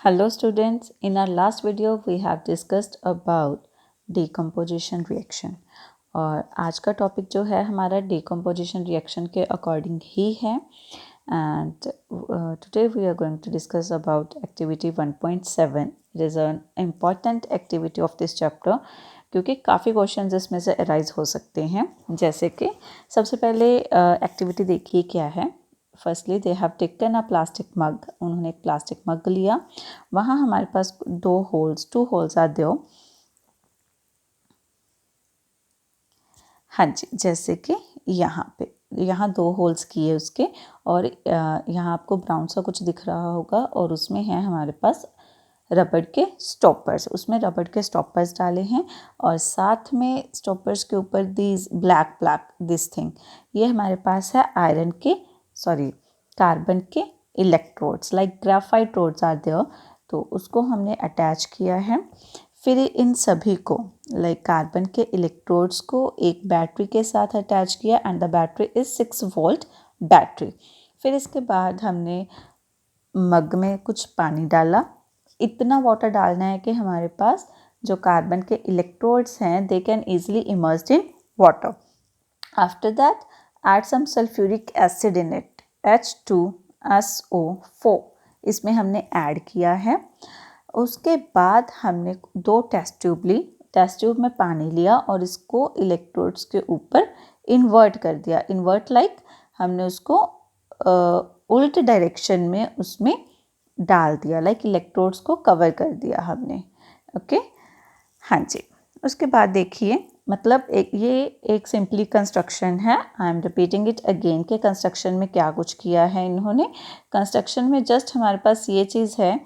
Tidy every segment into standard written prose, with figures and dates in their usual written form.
Hello students, in our last video we have discussed about decomposition reaction और आज का topic जो है हमारा decomposition reaction के अकॉर्डिंग ही है and today we are going to discuss about activity 1.7. It is an important activity of this chapter क्योंकि काफ़ी क्वेश्चंस इसमें से अराइज हो सकते हैं। जैसे कि सबसे पहले एक्टिविटी देखिए क्या है। Firstly they have taken a plastic mug, उन्होंने एक प्लास्टिक मग लिया, वहाँ हमारे पास टू होल्स आर देयर। हाँ जी, जैसे कि यहाँ 2 होल्स किए उसके और यहाँ आपको ब्राउन सा कुछ दिख रहा होगा और उसमें है हमारे पास रबड़ के स्टॉपर्स, उसमें रबड़ के स्टॉपर्स डाले हैं और साथ में स्टॉपर्स के ऊपर दिस थिंग, ये हमारे पास है कार्बन के electrodes like graphite rods are there, तो उसको हमने अटैच किया है। फिर इन सभी को लाइक कार्बन के इलेक्ट्रोड्स को एक बैटरी के साथ अटैच किया and the battery is 6 volt battery. फिर इसके बाद हमने मग में कुछ पानी डाला, इतना वाटर डालना है कि हमारे पास जो कार्बन के इलेक्ट्रोड्स हैं they can easily immersed in water. After that add some sulphuric acid in it, H2SO4 इसमें हमने ऐड किया है। उसके बाद हमने 2 टेस्ट ट्यूब ली, टेस्ट ट्यूब में पानी लिया और इसको इलेक्ट्रोड्स के ऊपर इन्वर्ट कर दिया। इन्वर्ट लाइक हमने उसको उल्ट डायरेक्शन में उसमें डाल दिया, लाइक इलेक्ट्रोड्स को कवर कर दिया हमने। ओके हाँ जी, उसके बाद देखिए मतलब ये एक सिंपली कंस्ट्रक्शन है। I am repeating it again के कंस्ट्रक्शन में क्या कुछ किया है इन्होंने। कंस्ट्रक्शन में जस्ट हमारे पास ये चीज़ है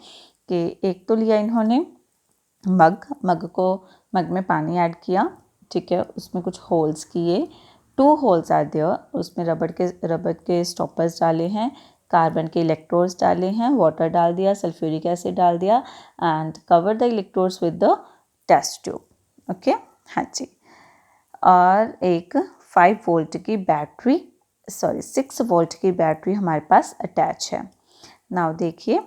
कि एक तो लिया इन्होंने मग में पानी ऐड किया, ठीक है, उसमें कुछ होल्स किए, 2 होल्स आर देयर, उसमें रबड़ के स्टॉपर्स डाले हैं, कार्बन के इलेक्ट्रोड्स डाले हैं, वाटर डाल दिया, सल्फ्यूरिक एसिड डाल दिया and cover the electrodes with the test tube. Okay हाँ जी, और एक 6 वोल्ट की बैटरी हमारे पास अटैच है। नाउ देखिए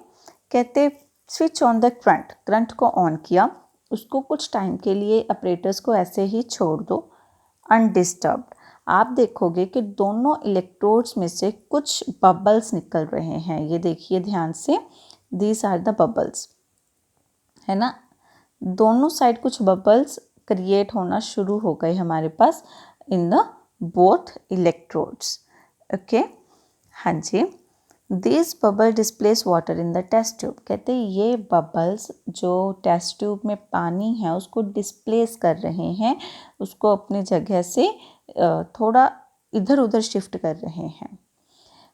कहते स्विच ऑन द करंट को ऑन किया, उसको कुछ टाइम के लिए ऑपरेटर्स को ऐसे ही छोड़ दो अनडिस्टर्ब्ड। आप देखोगे कि दोनों इलेक्ट्रोड्स में से कुछ बबल्स निकल रहे हैं, ये देखिए ध्यान से, दीज आर द बबल्स, है ना, दोनों साइड कुछ बबल्स क्रिएट होना शुरू हो गए हमारे पास in the both electrodes. Okay हाँ जी, this bubble displace water in the test tube, कहते हैं ये बबल्स जो टेस्ट ट्यूब में पानी है उसको डिस्प्लेस कर रहे हैं, उसको अपनी जगह से थोड़ा इधर उधर शिफ्ट कर रहे हैं।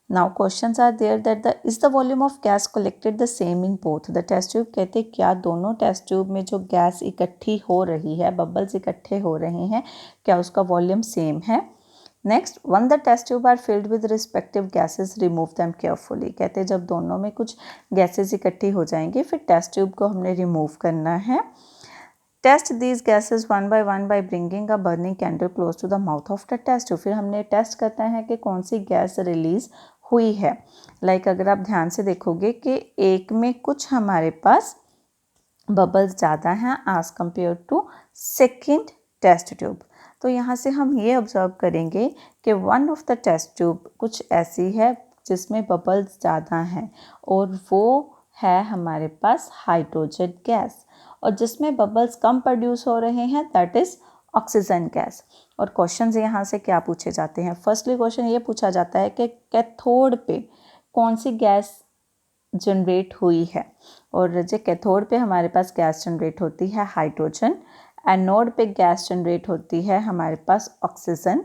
Now questions are there that is the volume of gas collected the same in both the test tube, कहते क्या दोनों टेस्ट ट्यूब में जो गैस इकट्ठी हो रही है, बबल्स इकट्ठे हो रहे हैं, क्या उसका वॉल्यूम सेम है। Next, when the test tube are filled with respective gases, remove them carefully, कहते जब दोनों में कुछ गैसेज इकट्ठी हो जाएंगी फिर टेस्ट ट्यूब को हमने रिमूव करना है। Test these gases one by bringing a burning candle close to the mouth of the test tube, फिर हमने टेस्ट करना है कि कौन सी गैस रिलीज हुई है। लाइक अगर आप ध्यान से देखोगे कि एक में कुछ हमारे पास बबल्स ज़्यादा हैं as compare to second test tube, तो यहाँ से हम ये ऑब्जर्व करेंगे कि one of the test tube कुछ ऐसी है जिसमें बबल्स ज़्यादा हैं और वो है हमारे पास हाइड्रोजन गैस, और जिसमें बबल्स कम प्रोड्यूस हो रहे हैं दैट इज़ ऑक्सीजन गैस। और क्वेश्चंस यहाँ से क्या पूछे जाते हैं, फर्स्टली क्वेश्चन ये पूछा जाता है कि कैथोड पे कौन सी गैस जनरेट हुई है, और जो कैथोड पे हमारे पास गैस जनरेट होती है हाइड्रोजन, एनोड पे गैस जनरेट होती है हमारे पास ऑक्सीजन।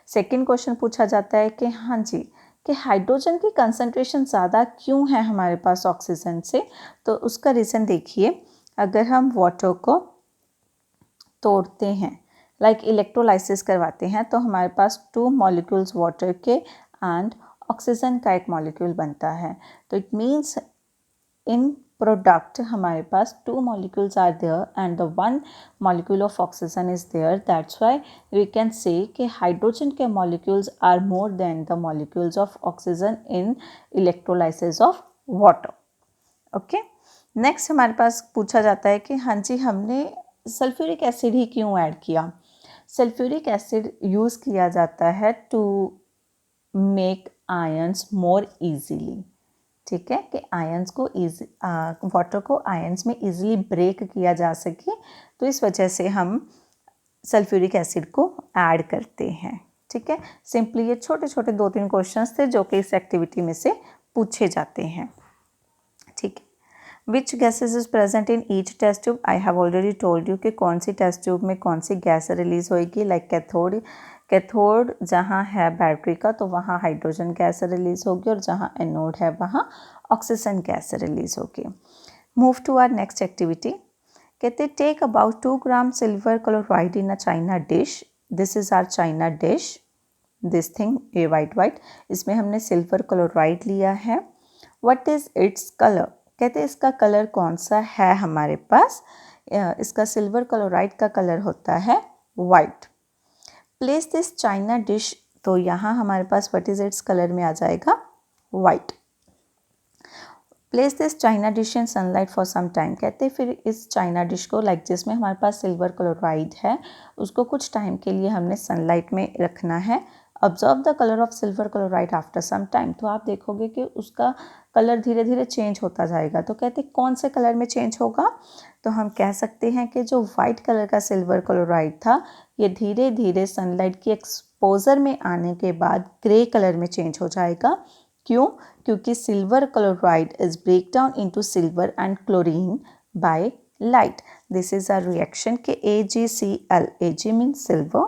सेकंड क्वेश्चन पूछा जाता है कि हाँ जी कि हाइड्रोजन की कंसंट्रेशन ज़्यादा क्यों है हमारे पास ऑक्सीजन से, तो उसका रीज़न देखिए, अगर हम वाटर को तोड़ते हैं लाइक इलेक्ट्रोलाइसिस करवाते हैं तो हमारे पास 2 मॉलिक्यूल्स वाटर के एंड ऑक्सीजन का एक मॉलिक्यूल बनता है, तो इट मीन्स इन प्रोडक्ट हमारे पास 2 molecules are there and the 1 molecule of oxygen is there, that's why we can say कि हाइड्रोजन के molecules are more than the molecules of oxygen in electrolysis of water. Okay. Next हमारे पास पूछा जाता है कि हाँ जी, हमने सल्फ्यूरिक एसिड ही क्यों ऐड किया। सल्फ्यूरिक एसिड यूज़ किया जाता है to make ions more easily, ठीक है, कि आयंस को वाटर को आयंस में इजीली ब्रेक किया जा सके, तो इस वजह से हम सल्फ्यूरिक एसिड को ऐड करते हैं, ठीक है। सिंपली ये छोटे छोटे 2-3 क्वेश्चंस थे जो कि इस एक्टिविटी में से पूछे जाते हैं, ठीक है। Which gases is present in each test tube, I have already told you कि कौन सी टेस्ट ट्यूब में कौन सी गैस रिलीज होगी। लाइक कैथोड जहाँ है बैटरी का तो वहाँ हाइड्रोजन गैस रिलीज होगी, और जहाँ एनोड है वहाँ ऑक्सीजन गैस रिलीज होगी। Move to our next activity. कहते take about 2 gram silver chloride in a china dish, this is our china dish, this thing ये वाइट, इसमें हमने सिल्वर क्लोराइड लिया है। व्हाट इज इट्स कलर, कहते हैं इसका कलर कौन सा है हमारे पास। इसका सिल्वर क्लोराइड का कलर होता है white. Place this china dish, तो यहाँ हमारे पास व्हाट इज इट्स कलर में आ जाएगा white. Place this china dish in sunlight for some time, कहते हैं फिर इस चाइना डिश को लाइक जिसमें हमारे पास सिल्वर क्लोराइड है उसको कुछ टाइम के लिए हमने सनलाइट में रखना है। Observe the colour of silver chloride after some time, तो आप देखोगे कि उसका कलर धीरे धीरे चेंज होता जाएगा। तो कहते कौन से कलर में चेंज होगा, तो हम कह सकते हैं कि जो वाइट कलर का सिल्वर क्लोराइड था ये धीरे धीरे सनलाइट की एक्सपोजर में आने के बाद ग्रे कलर में चेंज हो जाएगा। क्यों, क्योंकि silver chloride is break down into silver and chlorine by light. This is a reaction के AgCl, Ag means silver,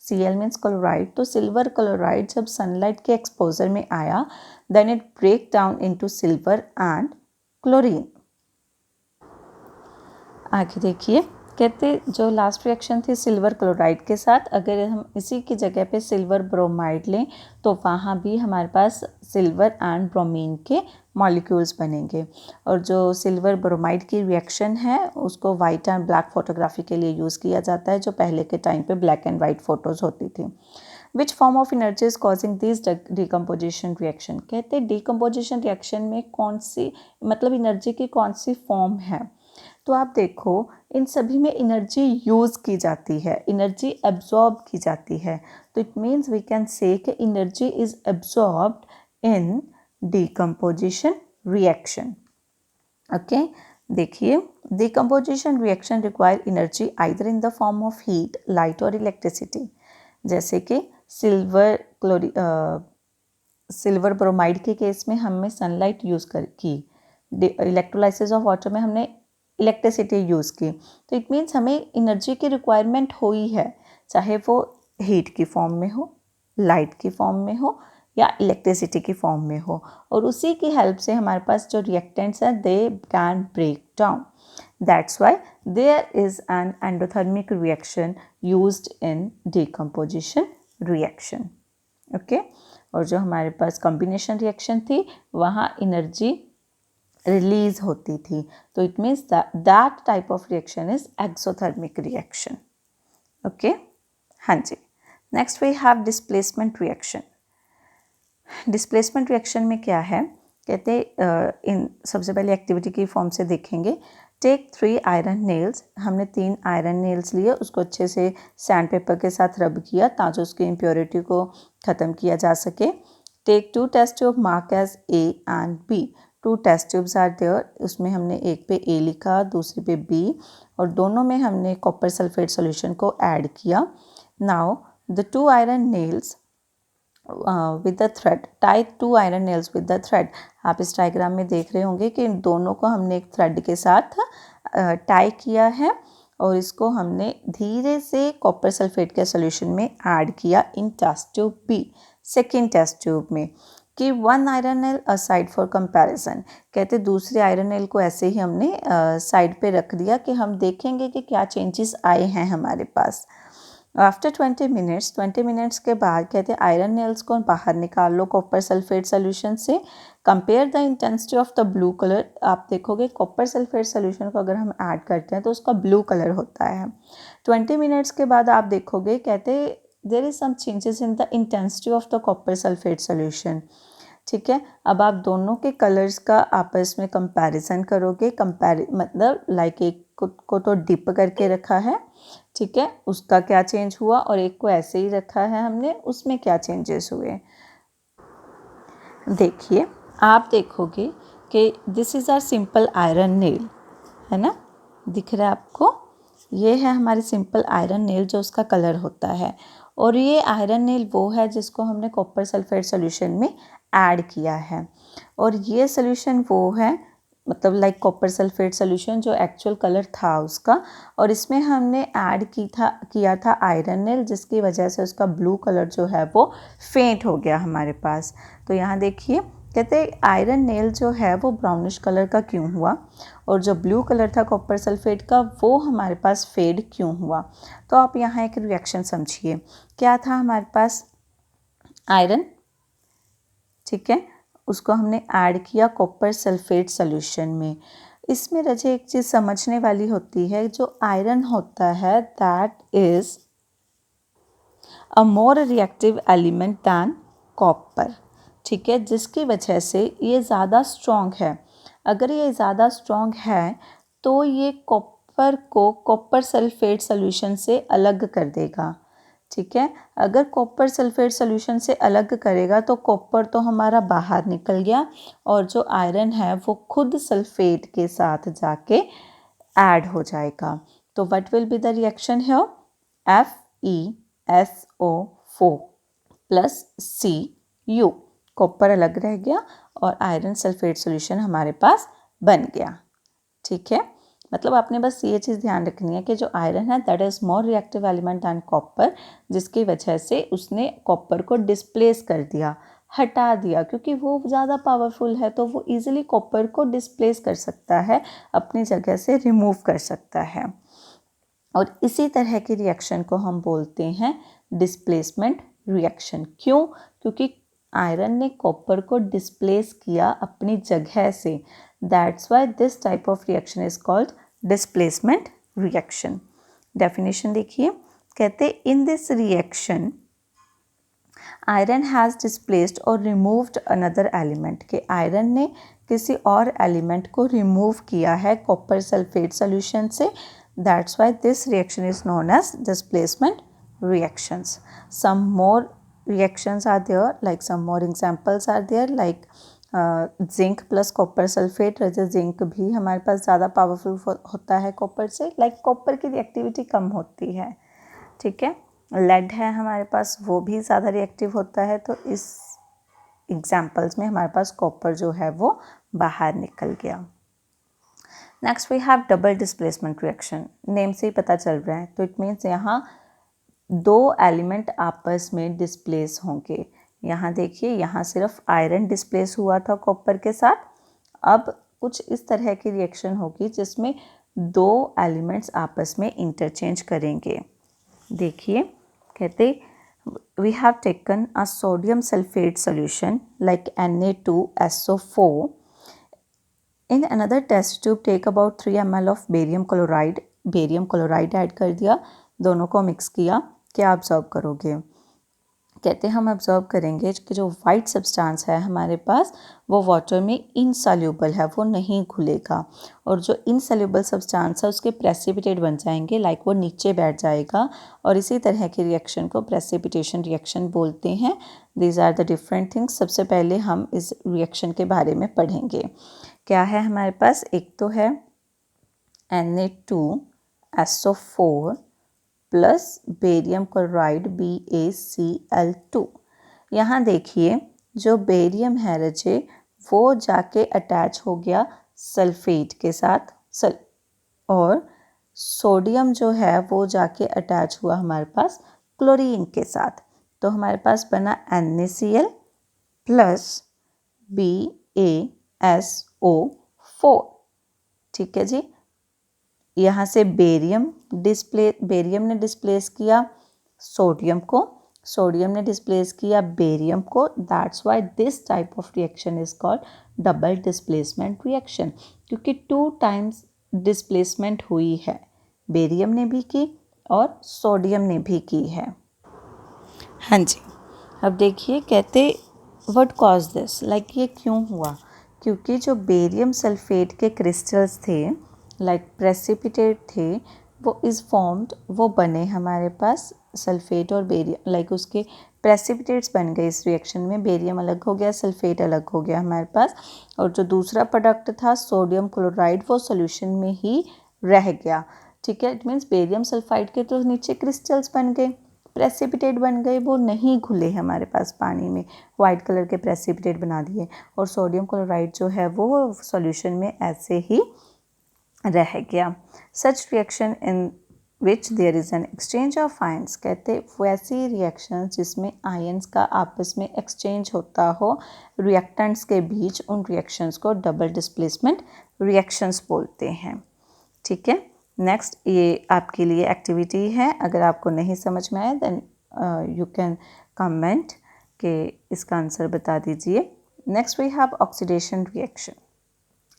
Cl means chloride. तो सिल्वर क्लोराइड जब सनलाइट के एक्सपोजर में आया then it break down into silver and chlorine. आगे देखिए, कहते जो लास्ट रिएक्शन थी सिल्वर क्लोराइड के साथ, अगर हम इसी की जगह पे सिल्वर ब्रोमाइड लें तो वहाँ भी हमारे पास सिल्वर एंड ब्रोमीन के मॉलिक्यूल्स बनेंगे। और जो सिल्वर ब्रोमाइड की रिएक्शन है उसको वाइट एंड ब्लैक फोटोग्राफी के लिए यूज़ किया जाता है, जो पहले के टाइम पे ब्लैक एंड वाइट फोटोज़ होती थी। Which form of energy is causing this decomposition reaction, कहते डिकम्पोजिशन रिएक्शन में कौन सी मतलब एनर्जी की कौन सी फॉर्म है। तो आप देखो इन सभी में एनर्जी यूज़ की जाती है, एनर्जी एब्जॉर्ब की जाती है। तो it means we can say कि energy is absorbed in decomposition reaction. Okay, देखिए decomposition reaction require energy either in the form of heat, light और इलेक्ट्रिसिटी। जैसे कि सिल्वर ब्रोमाइड के केस में हमने सनलाइट यूज़ की, इलेक्ट्रोलाइसिस ऑफ वाटर में हमने इलेक्ट्रिसिटी यूज़ की। तो इट मीन्स हमें एनर्जी की रिक्वायरमेंट हुई है, चाहे वो हीट की फॉर्म में हो, लाइट की फॉर्म में हो या इलेक्ट्रिसिटी की फॉर्म में हो, और उसी की हेल्प से हमारे पास जो रिएक्टेंट्स हैं they can break down. That's why there is an endothermic reaction used in decomposition reaction. Okay, और जो हमारे पास कॉम्बिनेशन रिएक्शन थी वहाँ एनर्जी रिलीज होती थी, तो it means that type of reaction is exothermic reaction. Okay, हाँ जी। Next we have displacement reaction. Displacement reaction में क्या है, कहते इन सबसे पहले एक्टिविटी की फॉर्म से देखेंगे। टेक 3 आयरन नेल्स, हमने 3 आयरन नेल्स लिए, उसको अच्छे से सैंड पेपर के साथ रब किया ताकि उसकी इम्प्योरिटी को ख़त्म किया जा सके। Take 2 test tube mark as A and B, 2 test tubes are there, उसमें हमने एक पे A लिखा दूसरे पे B, और दोनों में हमने कॉपर सल्फेट सॉल्यूशन को ऐड किया। Now the 2 iron nails with the thread, tie 2 iron nails with the thread. आप इस डायग्राम में देख रहे होंगे कि इन दोनों को हमने एक थ्रेड के साथ टाई किया है, और इसको हमने धीरे से कॉपर सल्फेट के सॉल्यूशन में ऐड किया in test tube B, second test tube में। कि 1 iron nail aside for comparison, कहते दूसरे आयरन नेल को ऐसे ही हमने साइड पे रख दिया कि हम देखेंगे कि क्या चेंजेस आए हैं हमारे पास। आफ्टर 20 मिनट्स के बाद कहते आयरन नेल्स को बाहर निकाल लो कॉपर सल्फेट सोल्यूशन से। Compare the intensity of the blue colour, आप देखोगे कॉपर सल्फेट सोल्यूशन को अगर हम ऐड करते हैं तो उसका ब्लू कलर होता है। 20 मिनट्स के बाद आप देखोगे कहते there is some changes in the intensity of the copper sulphate solution. ठीक है। अब आप दोनों के कलर्स का आपस में कंपैरिजन करोगे, मतलब लाइक एक को तो डिप करके रखा है, ठीक है, उसका क्या चेंज हुआ, और एक को ऐसे ही रखा है हमने, उसमें क्या चेंजेस हुए। देखिए, आप देखोगे कि this is our simple iron nail, है ना, दिख रहा है आपको, ये है हमारी सिंपल आयरन नेल जो उसका कलर होता है। और ये आयरन नेल वो है जिसको हमने कॉपर सल्फेट सॉल्यूशन में ऐड किया है। और ये सॉल्यूशन वो है, मतलब लाइक कॉपर सल्फेट सॉल्यूशन जो एक्चुअल कलर था उसका, और इसमें हमने ऐड किया था आयरन नेल, जिसकी वजह से उसका ब्लू कलर जो है वो फेंट हो गया हमारे पास। तो यहाँ देखिए, कहते हैं आयरन नेल जो है वो ब्राउनिश कलर का क्यों हुआ, और जो ब्लू कलर था कॉपर सल्फेट का वो हमारे पास फेड क्यों हुआ। तो आप यहाँ एक रिएक्शन समझिए, क्या था हमारे पास आयरन, ठीक है, उसको हमने ऐड किया कॉपर सल्फेट सॉल्यूशन में। इसमें रजे एक चीज़ समझने वाली होती है, जो आयरन होता है that is a more reactive element than copper, ठीक है, जिसकी वजह से ये ज़्यादा स्ट्रॉन्ग है। अगर ये ज़्यादा स्ट्रॉन्ग है तो ये कॉपर को कॉपर सल्फेट सॉल्यूशन से अलग कर देगा, ठीक है। अगर कॉपर सल्फेट सॉल्यूशन से अलग करेगा तो कॉपर तो हमारा बाहर निकल गया, और जो आयरन है वो खुद सल्फेट के साथ जाके ऐड हो जाएगा। तो what will be the reaction here, FeSO4 plus Cu, copper अलग रह गया और आयरन सल्फेट सॉल्यूशन हमारे पास बन गया, ठीक है। मतलब आपने बस ये चीज़ ध्यान रखनी है कि जो आयरन है that is more reactive element than copper, जिसकी वजह से उसने कॉपर को डिस्प्लेस कर दिया, हटा दिया, क्योंकि वो ज़्यादा पावरफुल है तो वो इजीली कॉपर को डिस्प्लेस कर सकता है, अपनी जगह से रिमूव कर सकता है। और इसी तरह की रिएक्शन को हम बोलते हैं डिस्प्लेसमेंट रिएक्शन। क्यों? क्योंकि आयरन ने कॉपर को डिस्प्लेस किया अपनी जगह से, that's why this type of reaction is called displacement reaction. Definition देखिए, कहते in this reaction iron has displaced और रिमूव्ड अनदर एलिमेंट, के आयरन ने किसी और एलिमेंट को रिमूव किया है कॉपर सल्फेट सॉल्यूशन से, that's why this reaction is known as displacement reactions. Some more reactions are there, like some more examples are there, like zinc plus copper sulfate, जैसे zinc भी हमारे पास ज़्यादा powerful होता है copper से, like copper की reactivity कम होती है, ठीक है। लेड है हमारे पास, वो भी ज़्यादा रिएक्टिव होता है, तो इस एग्जाम्पल्स में हमारे पास कॉपर जो है वो बाहर निकल गया। Next we have double displacement reaction, name से ही पता चल रहा है, तो इट मीन्स यहाँ दो एलिमेंट आपस में डिस्प्लेस होंगे। यहाँ देखिए, यहाँ सिर्फ आयरन डिस्प्लेस हुआ था कॉपर के साथ, अब कुछ इस तरह की रिएक्शन होगी जिसमें दो एलिमेंट्स आपस में इंटरचेंज करेंगे। देखिए, कहते we have taken a sodium sulphate solution like Na2SO4. In another test tube take about 3 ml of barium chloride add कर दिया, दोनों को मिक्स किया, क्या ऑब्जर्व करोगे। कहते हैं हम ऑब्जर्व करेंगे कि जो वाइट सब्सटेंस है हमारे पास वो वाटर में इनसॉल्यूबल है, वो नहीं घुलेगा, और जो इनसॉल्यूबल सब्सटेंस है उसके प्रेसिपिटेट बन जाएंगे, लाइक वो नीचे बैठ जाएगा, और इसी तरह की रिएक्शन को प्रेसिपिटेशन रिएक्शन बोलते हैं। These are the different things. सबसे पहले हम इस रिएक्शन के बारे में पढ़ेंगे। क्या है हमारे पास, एक तो है Na2SO4 plus barium chloride BaCl2। यहाँ देखिए, जो बेरियम है रजे वो जाके अटैच हो गया सल्फेट के साथ, और सोडियम जो है वो जाके अटैच हुआ हमारे पास क्लोरीन के साथ, तो हमारे पास बना NaCl प्लस BaSO4, ठीक है जी। यहाँ से बेरियम ने डिस्प्लेस किया सोडियम को, सोडियम ने डिस्प्लेस किया बेरियम को, that's why this type of reaction is called double displacement reaction, क्योंकि 2 टाइम्स डिस्प्लेसमेंट हुई है, बेरियम ने भी की और सोडियम ने भी की है। हाँ जी, अब देखिए, कहते व्हाट कॉज दिस, लाइक ये क्यों हुआ? क्योंकि जो बेरियम सल्फेट के क्रिस्टल्स थे, लाइक प्रेसिपिटेट थे, वो इज़ फॉर्म्ड, वो बने हमारे पास सल्फेट और बेरियम, लाइक उसके प्रेसिपिटेट्स बन गए इस रिएक्शन में। बेरियम अलग हो गया, सल्फेट अलग हो गया हमारे पास, और जो दूसरा प्रोडक्ट था सोडियम क्लोराइड, वो सोल्यूशन में ही रह गया। ठीक है, इट मीन्स बेरियम सल्फाइड के तो नीचे क्रिस्टल्स बन गए, प्रेसिपिटेट बन गए, वो नहीं घुले हमारे पास पानी में, वाइट कलर के प्रेसिपिटेट बना दिए, और सोडियम क्लोराइड जो है वो सॉल्यूशन में ऐसे ही रह गया। Such reaction in which there is an exchange of ions, कहते वैसी रिएक्शन जिसमें आयंस का आपस में एक्सचेंज होता हो रिएक्टेंट्स के बीच, उन रिएक्शंस को डबल डिस्प्लेसमेंट रिएक्शंस बोलते हैं। ठीक है, नेक्स्ट ये आपके लिए एक्टिविटी है, अगर आपको नहीं समझ में आए देन यू कैन कमेंट कि इसका आंसर बता दीजिए। Next we have oxidation reaction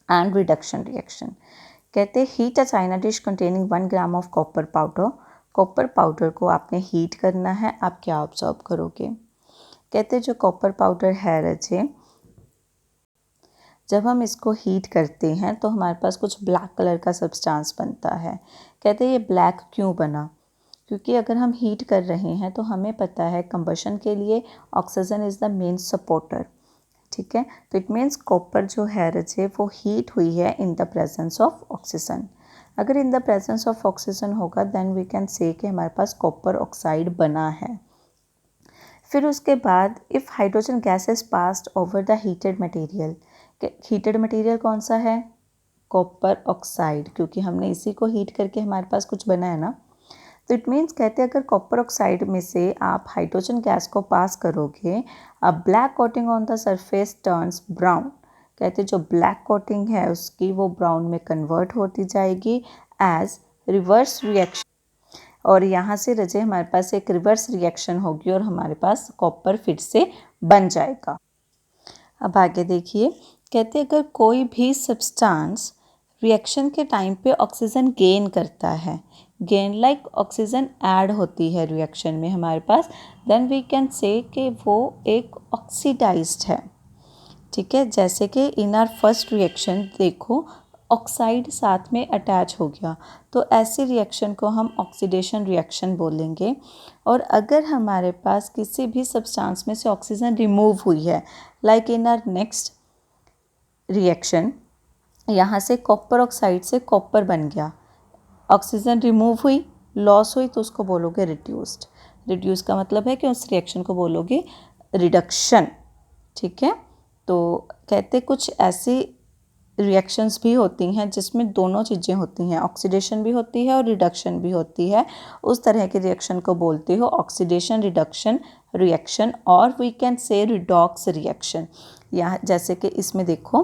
and reduction reaction. कहते हैं heat a china dish containing 1 gram of copper powder. Copper powder को आपने हीट करना है, आप क्या ऑब्जर्व करोगे? कहते हैं जो कॉपर पाउडर है रचे, जब हम इसको हीट करते हैं तो हमारे पास कुछ ब्लैक कलर का सब्सटेंस बनता है। कहते हैं ये ब्लैक क्यों बना? क्योंकि अगर हम हीट कर रहे हैं तो हमें पता है कंबशन के लिए oxygen is the main supporter. ठीक है, तो इट मीन्स कॉपर जो है रचे वो हीट हुई है in the presence of oxygen. अगर in the presence of oxygen होगा देन वी कैन से कि हमारे पास कॉपर ऑक्साइड बना है। फिर उसके बाद if hydrogen gas is passed over the heated material, heated material कौन सा है? कॉपर ऑक्साइड, क्योंकि हमने इसी को हीट करके हमारे पास कुछ बना है ना। तो इट मीन्स कहते हैं अगर कॉपर ऑक्साइड में से आप हाइड्रोजन गैस को पास करोगे, अ black coating on the surface turns brown. कहते हैं जो ब्लैक कोटिंग है उसकी वो ब्राउन में कन्वर्ट होती जाएगी एज रिवर्स रिएक्शन, और यहाँ से रजे हमारे पास एक रिवर्स रिएक्शन होगी और हमारे पास कॉपर फिर से बन जाएगा। अब आगे देखिए, कहते अगर कोई भी सब्सटेंस रिएक्शन के टाइम पे ऑक्सीजन गेन करता है, गेन लाइक ऑक्सीजन ऐड होती है रिएक्शन में हमारे पास, देन वी कैन से कि वो एक ऑक्सीडाइज्ड है। ठीक है, जैसे कि इन आर फर्स्ट रिएक्शन देखो ऑक्साइड साथ में अटैच हो गया, तो ऐसी रिएक्शन को हम ऑक्सीडेशन रिएक्शन बोलेंगे। और अगर हमारे पास किसी भी सब्सटेंस में से ऑक्सीजन रिमूव हुई है, like in are next reaction, यहाँ से कॉपर ऑक्साइड से कॉपर बन गया, ऑक्सीजन रिमूव हुई, लॉस हुई, तो उसको बोलोगे रिड्यूस्ड। रिड्यूस का मतलब है कि उस रिएक्शन को बोलोगे रिडक्शन। ठीक है, तो कहते कुछ ऐसी रिएक्शंस भी होती हैं जिसमें दोनों चीज़ें होती हैं, ऑक्सीडेशन भी होती है और रिडक्शन भी होती है, उस तरह के रिएक्शन को बोलते हो ऑक्सीडेशन रिडक्शन रिएक्शन, और we can say redox reaction. यहाँ जैसे कि इसमें देखो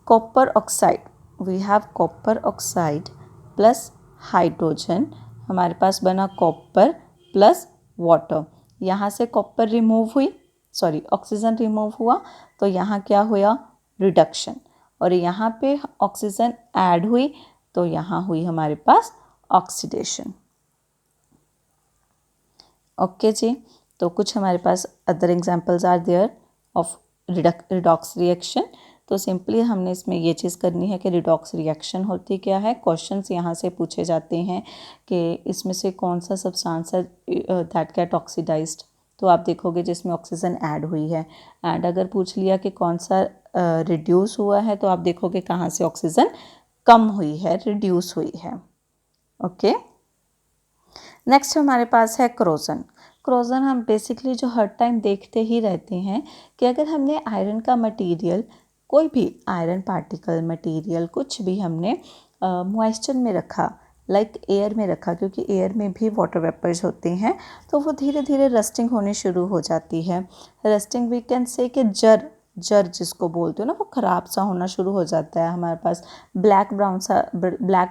copper oxide, we have copper oxide plus hydrogen, हमारे पास बना कॉपर प्लस वाटर, यहाँ से कॉपर रिमूव हुई, सॉरी ऑक्सीजन रिमूव हुआ, तो यहाँ क्या हुआ? रिडक्शन। और यहाँ पे ऑक्सीजन ऐड हुई तो यहाँ हुई हमारे पास ऑक्सीडेशन। ओके जी, तो कुछ हमारे पास other examples are there of redox reaction. तो सिंपली हमने इसमें ये चीज़ करनी है कि रिडॉक्स रिएक्शन होती क्या है। क्वेश्चंस यहाँ से पूछे जाते हैं कि इसमें से कौन सा सब्सटेंस है दैट गेट ऑक्सीडाइज्ड, तो आप देखोगे जिसमें ऑक्सीजन ऐड हुई है, एंड अगर पूछ लिया कि कौन सा रिड्यूस हुआ है, तो आप देखोगे कहाँ से ऑक्सीजन कम हुई है, रिड्यूस हुई है। ओके, नेक्स्ट हमारे पास है क्रोजन। क्रोजन हम बेसिकली जो हर टाइम देखते ही रहते हैं कि अगर हमने आयरन का मटेरियल, कोई भी आयरन पार्टिकल मटेरियल कुछ भी हमने मॉइस्चर में रखा, लाइक एयर में रखा, क्योंकि एयर में भी वाटर वेपर्स होते हैं, तो वो धीरे धीरे रस्टिंग होनी शुरू हो जाती है। रस्टिंग वी कैन से कि जर जिसको बोलते हो ना, वो ख़राब सा होना शुरू हो जाता है, हमारे पास ब्लैक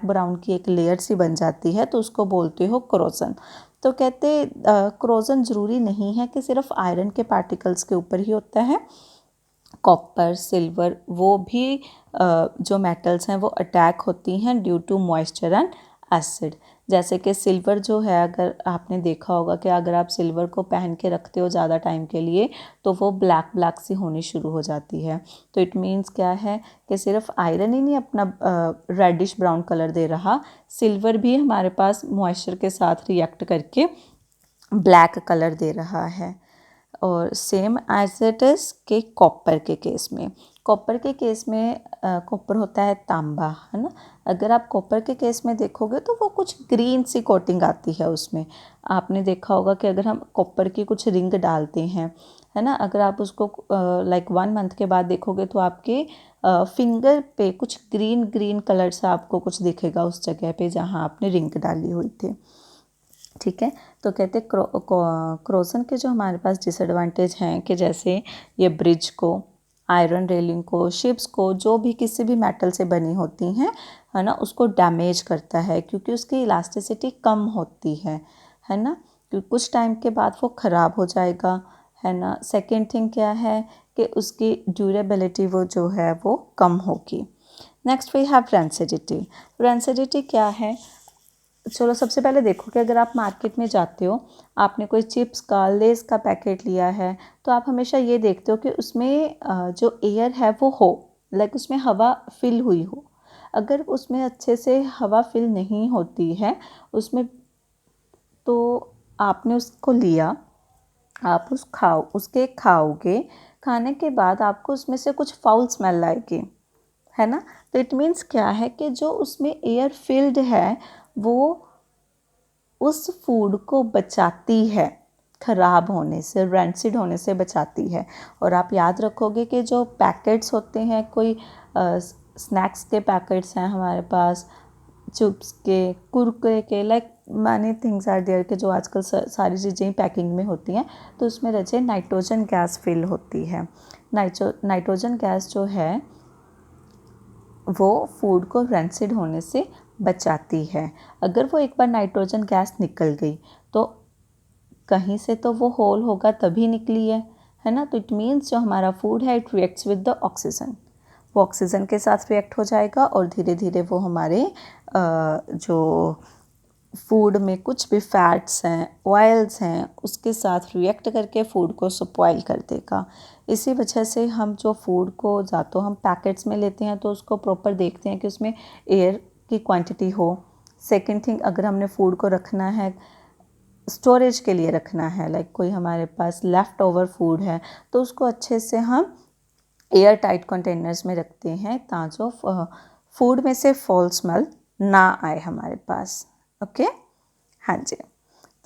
ब्राउन की एक लेयर सी बन जाती है, तो उसको बोलते हो क्रोजन। तो कहते क्रोजन ज़रूरी नहीं है कि सिर्फ आयरन के पार्टिकल्स के ऊपर ही होता है, कॉपर सिल्वर वो भी जो मेटल्स हैं वो अटैक होती हैं due to moisture and acid. जैसे कि सिल्वर जो है, अगर आपने देखा होगा कि अगर आप सिल्वर को पहन के रखते हो ज़्यादा टाइम के लिए तो वो ब्लैक ब्लैक सी होनी शुरू हो जाती है। तो इट मीन्स क्या है कि सिर्फ आयरन ही नहीं अपना रेडिश ब्राउन कलर दे रहा, सिल्वर भी हमारे पास मॉइस्चर के साथ रिएक्ट करके ब्लैक कलर दे रहा है। और सेम एज इट इज़ के कॉपर के केस में, कॉपर के केस में कॉपर होता है तांबा, है ना। अगर आप कॉपर के केस में देखोगे तो वो कुछ ग्रीन सी कोटिंग आती है उसमें। आपने देखा होगा कि अगर हम कॉपर की कुछ रिंग डालते हैं, है ना, अगर आप उसको लाइक 1 मंथ के बाद देखोगे तो आपके फिंगर पे कुछ ग्रीन ग्रीन कलर सा आपको कुछ दिखेगा उस जगह पे जहाँ आपने रिंग डाली हुई थी। ठीक है, तो कहते क्रोसन के जो हमारे पास डिसएडवांटेज हैं कि जैसे ये ब्रिज को, आयरन रेलिंग को, शिप्स को, जो भी किसी भी मेटल से बनी होती हैं, है ना, उसको डैमेज करता है क्योंकि उसकी इलास्टिसिटी कम होती है ना, क्योंकि कुछ टाइम के बाद वो ख़राब हो जाएगा, है ना। सेकेंड थिंग क्या है कि उसकी ड्यूरेबिलिटी वो जो है वो कम होगी। Next we have rancidity. Rancidity क्या है? चलो सबसे पहले देखो कि अगर आप मार्केट में जाते हो, आपने कोई चिप्स का, लेस का पैकेट लिया है, तो आप हमेशा ये देखते हो कि उसमें जो एयर है वो हो, लाइक उसमें हवा फिल हुई हो। अगर उसमें अच्छे से हवा फिल नहीं होती है उसमें, तो आपने उसको लिया, आप उसके खाओगे, खाने के बाद आपको उसमें से कुछ फाउल स्मेल आएगी, है ना। तो इट मीन्स क्या है कि जो उसमें एयर फिल्ड है वो उस फूड को बचाती है ख़राब होने से, रेंसिड होने से बचाती है। और आप याद रखोगे कि जो पैकेट्स होते हैं, कोई स्नैक्स के पैकेट्स हैं हमारे पास, चिप्स के, कुरकुरे के, like many things are there के जो आजकल सारी चीज़ें पैकिंग में होती हैं, तो उसमें रचे नाइट्रोजन गैस फिल होती है। नाइट्रोजन गैस जो है वो फूड को रेंसिड होने से बचाती है। अगर वो एक बार नाइट्रोजन गैस निकल गई तो कहीं से तो वो होल होगा तभी निकली है ना। तो इट मीन्स जो हमारा फूड है it reacts with the oxygen, वो ऑक्सीजन के साथ रिएक्ट हो जाएगा और धीरे धीरे वो हमारे जो फूड में कुछ भी फैट्स हैं, ऑयल्स हैं, उसके साथ रिएक्ट करके फूड को स्पॉइल कर देगा। इसी वजह से हम जो फूड को तो हम पैकेट्स में लेते हैं तो उसको प्रॉपर देखते हैं कि उसमें एयर की क्वांटिटी हो। सेकंड थिंग, अगर हमने फूड को रखना है, स्टोरेज के लिए रखना है, लाइक कोई हमारे पास लेफ़्ट ओवर फूड है तो उसको अच्छे से हम एयर टाइट कंटेनर्स में रखते हैं ताकि फूड में से फॉल स्मेल ना आए हमारे पास। ओके, हाँ जी।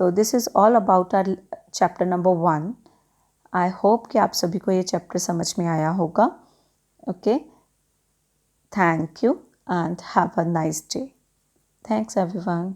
तो this is all about our chapter number 1। I hope कि आप सभी को ये चैप्टर समझ में आया होगा। Okay, thank you and have a nice day. Thanks everyone.